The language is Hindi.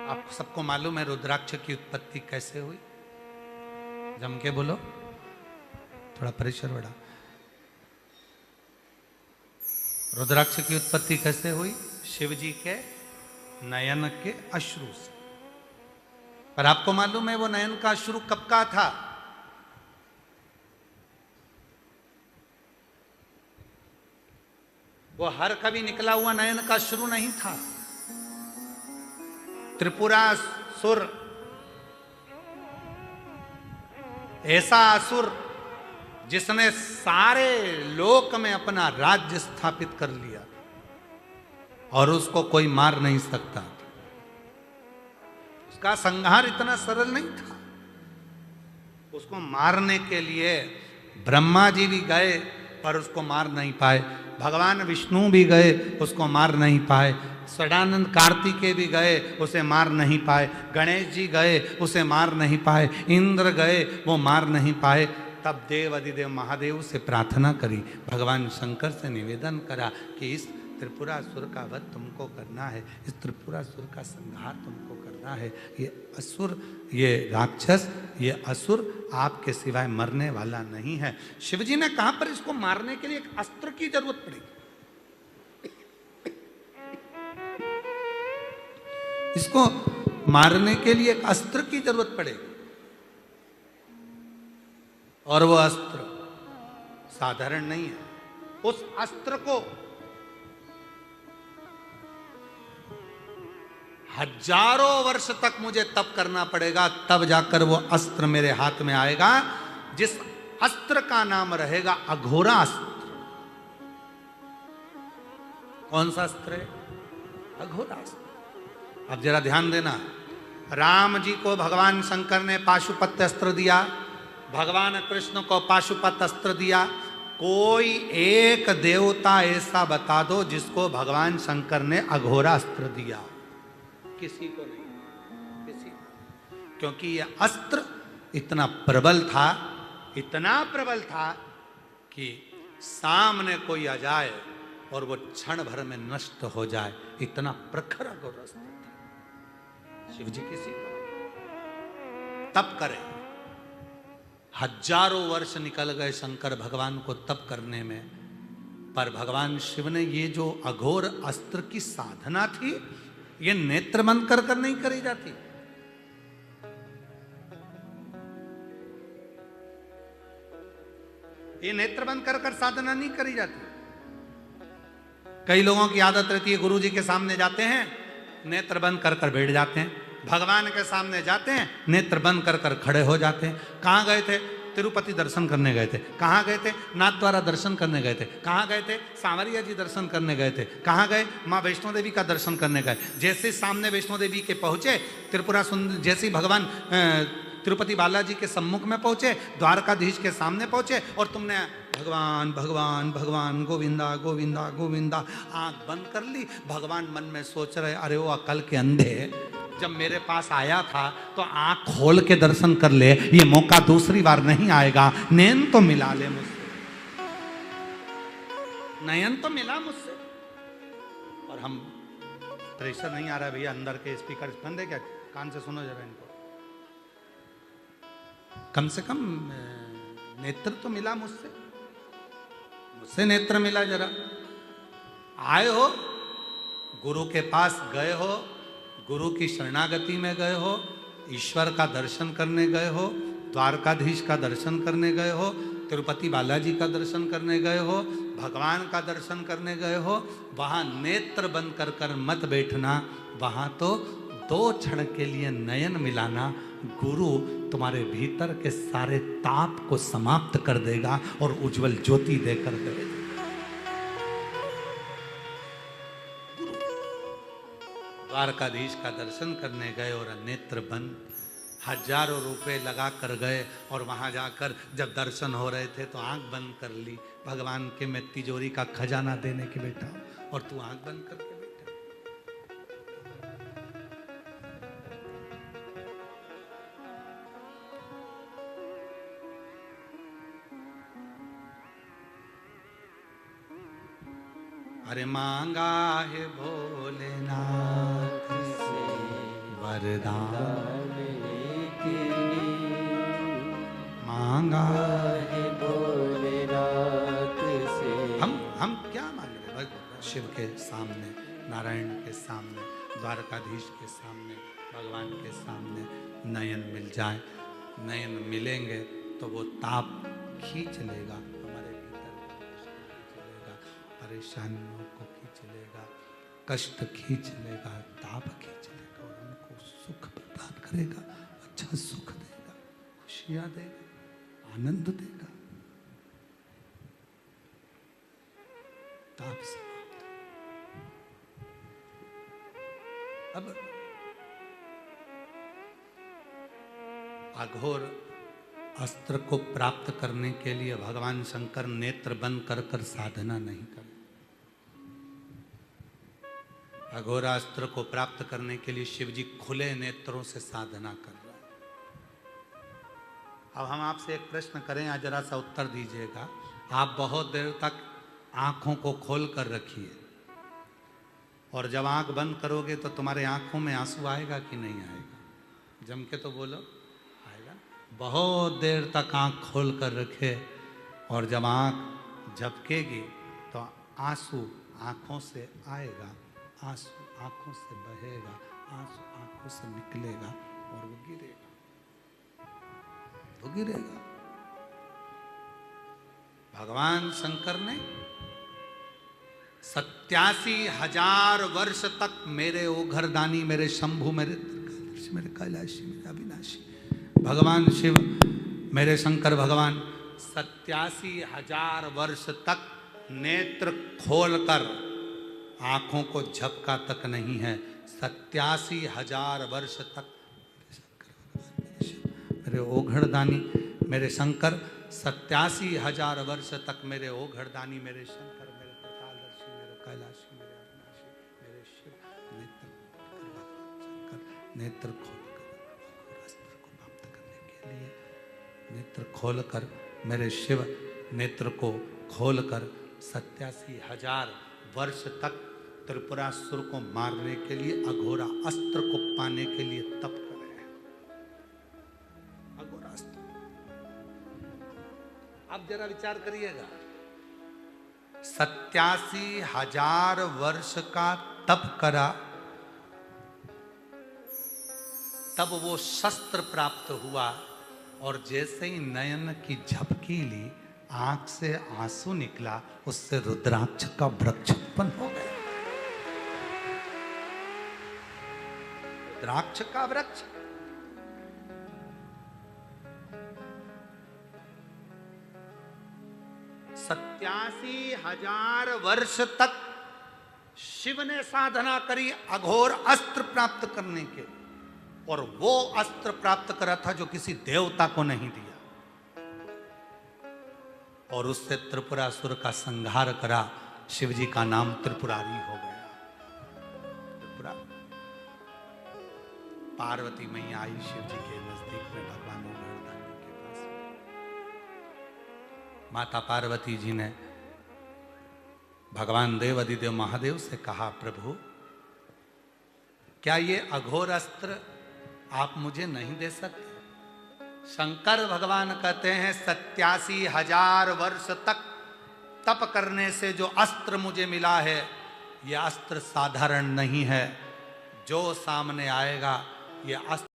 आप सबको मालूम है रुद्राक्ष की उत्पत्ति कैसे हुई? जम के बोलो, थोड़ा प्रेशर बढ़ा। रुद्राक्ष की उत्पत्ति कैसे हुई? शिव जी के नयन के अश्रु से। पर आपको मालूम है वो नयन का अश्रु कब का था? वो हर कभी निकला हुआ नयन का अश्रु नहीं था। त्रिपुरासुर, ऐसा असुर जिसने सारे लोक में अपना राज्य स्थापित कर लिया और उसको कोई मार नहीं सकता। उसका संहार इतना सरल नहीं था। उसको मारने के लिए ब्रह्मा जी भी गए पर उसको मार नहीं पाए। भगवान विष्णु भी गए, उसको मार नहीं पाए। सदानंद कार्तिकेय भी गए, उसे मार नहीं पाए। गणेश जी गए, उसे मार नहीं पाए। इंद्र गए, वो मार नहीं पाए। तब देव अधिदेव महादेव से प्रार्थना करी, भगवान शंकर से निवेदन करा कि इस त्रिपुरासुर का वध तुमको करना है, इस त्रिपुरासुर का संहार तुमको करना है। ये असुर, ये राक्षस, ये असुर आपके सिवाय मरने वाला नहीं है। शिवजी ने कहा पर इसको मारने के लिए एक अस्त्र की जरूरत पड़ेगी। इसको मारने के लिए एक अस्त्र की जरूरत पड़ेगी और वो अस्त्र साधारण नहीं है। उस अस्त्र को हजारों वर्ष तक मुझे तप करना पड़ेगा, तब जाकर वो अस्त्र मेरे हाथ में आएगा, जिस अस्त्र का नाम रहेगा अघोरास्त्र। कौन सा अस्त्र है? अघोरास्त्र। अब जरा ध्यान देना, राम जी को भगवान शंकर ने पाशुपत्य अस्त्र दिया, भगवान कृष्ण को पाशुपत अस्त्र दिया। कोई एक देवता ऐसा बता दो जिसको भगवान शंकर ने अघोरास्त्र दिया? किसी को नहीं, किसी को। क्योंकि यह अस्त्र इतना प्रबल था, इतना प्रबल था कि सामने कोई आ जाए और वो क्षण भर में नष्ट हो जाए, इतना प्रखर अघोरास्त्र था। शिव जी किसी का तप करें, हजारों वर्ष निकल गए शंकर भगवान को तप करने में, पर भगवान शिव ने ये जो अघोर अस्त्र की साधना थी, ये नेत्र बंद कर कर नहीं करी जाती। ये नेत्र बंद कर कर साधना नहीं करी जाती। कई लोगों की आदत रहती है, गुरु जी के सामने जाते हैं, नेत्र बंद कर कर बैठ जाते हैं। भगवान के सामने जाते हैं, नेत्र बंद कर कर खड़े हो जाते हैं। कहाँ गए थे? तिरुपति दर्शन करने गए थे। कहाँ गए थे? नाथद्वारा दर्शन करने गए थे। कहाँ गए थे? सांवरिया जी दर्शन करने गए थे। कहाँ गए? माँ वैष्णो देवी का दर्शन करने गए। जैसे सामने वैष्णो देवी के पहुँचे, त्रिपुरा सुंदर, जैसे ही भगवान तिरुपति बालाजी के सम्मुख में पहुँचे, द्वारकाधीश के सामने पहुँचे और तुमने भगवान भगवान भगवान गोविंदा गोविंदा गोविंदा आँख बंद कर ली। भगवान मन में सोच रहे, अरे वो अकल के अंधे, जब मेरे पास आया था तो आंख खोल के दर्शन कर ले, ये मौका दूसरी बार नहीं आएगा। नयन तो मिला ले मुझसे, नयन तो मिला मुझसे। और हम, प्रेशर नहीं आ रहा भैया, अंदर के स्पीकर बंद है क्या? कान से सुनो जरा इनको। कम से कम नेत्र तो मिला मुझसे, मुझसे नेत्र मिला। जरा आए हो, गुरु के पास गए हो, गुरु की शरणागति में गए हो, ईश्वर का दर्शन करने गए हो, द्वारकाधीश का दर्शन करने गए हो, तिरुपति बालाजी का दर्शन करने गए हो, भगवान का दर्शन करने गए हो, वहाँ नेत्र बंद कर कर मत बैठना। वहाँ तो 2 क्षण के लिए नयन मिलाना, गुरु तुम्हारे भीतर के सारे ताप को समाप्त कर देगा और उज्जवल ज्योति देकर देगा। द्वारकाधीश का दर्शन करने गए और नेत्र बंद, हजारों रुपए लगा कर गए और वहां जाकर जब दर्शन हो रहे थे तो आंख बंद कर ली। भगवान के मैं तिजोरी का खजाना देने के बैठा और तू आंख बंद करके बैठा। अरे मांगा है भोलेनाथ से वरदान मांगा है भोलेनाथ से। हम क्या मांग रहे हैं? शिव के सामने, नारायण के सामने, द्वारकाधीश के सामने, भगवान के सामने नयन मिल जाए। नयन मिलेंगे तो वो ताप खींच लेगा, हमारे भीतर खींच लेगा, परेशानियों को खींच लेगा, कष्ट खींच लेगा, ताप खींच लेगा और उनको सुख प्रदान करेगा। अच्छा सुख देगा, खुशियां देगा, आनंद देगा। ताप समाप्त। अब अघोर अस्त्र को प्राप्त करने के लिए भगवान शंकर नेत्र बंद कर कर साधना नहीं कर। अघोरास्त्र को प्राप्त करने के लिए शिव जी खुले नेत्रों से साधना कर रहे हैं। अब हम आपसे एक प्रश्न करें, आज जरा सा उत्तर दीजिएगा। आप बहुत देर तक आंखों को खोल कर रखिए और जब आंख बंद करोगे तो तुम्हारे आंखों में आंसू आएगा कि नहीं आएगा? जम के तो बोलो, आएगा। बहुत देर तक आंख खोल कर रखे और जब आंख झपकेगी तो आंसू आंखों से आएगा, आंसू आंखों से बहेगा, आंसू आंखों से निकलेगा और वो गिरेगा, वो गिरेगा। भगवान शंकर ने 87,000 वर्ष तक मेरे ओघरदानी, मेरे शंभु, मेरे त्रिकालदर्शी, मेरे कैलाशी, मेरे अविनाशी भगवान शिव, मेरे शंकर भगवान 87,000 वर्ष तक नेत्र खोलकर, आंखों को झपका तक नहीं है। 87,000 वर्ष तक मेरे ओघड़दानी, मेरे शंकर 87,000 वर्ष तक मेरे ओघड़दानी, मेरे शंकर, मेरे त्रिकालदर्शी, मेरे कैलाशी, मेरे अविनाशी, मेरे शिव नेत्र खोलकर अस्त्र को प्राप्त करने के लिए, नेत्र खोलकर, मेरे शिव नेत्र को खोलकर 87,000 वर्ष तक त्रिपुरासुर को मारने के लिए, अघोरा अस्त्र को पाने के लिए तप कर रहे हैं। अघोरा अस्त्र। अब जरा विचार करिएगा, 87,000 वर्ष का तप करा, तब वो शस्त्र प्राप्त हुआ और जैसे ही नयन की झपकी ली, आंख से आंसू निकला, उससे रुद्राक्ष का वृक्ष उत्पन्न हो गया। रुद्राक्ष का वृक्ष। सत्यासी 87,000 वर्ष तक शिव ने साधना करी अघोर अस्त्र प्राप्त करने के, और वो अस्त्र प्राप्त करा था जो किसी देवता को नहीं दिया, और उससे त्रिपुरासुर का संहार करा। शिव जी का नाम त्रिपुरारी हो गया। त्रिपुरा। पार्वती मैया आई शिव जी के नजदीक में, भगवान ओघड़दानी के पास। माता पार्वती जी ने भगवान देव अधिदेव महादेव से कहा, प्रभु क्या ये अघोर अस्त्र आप मुझे नहीं दे सकते? शंकर भगवान कहते हैं 87,000 वर्ष तक तप करने से जो अस्त्र मुझे मिला है, यह अस्त्र साधारण नहीं है। जो सामने आएगा, यह अस्त्र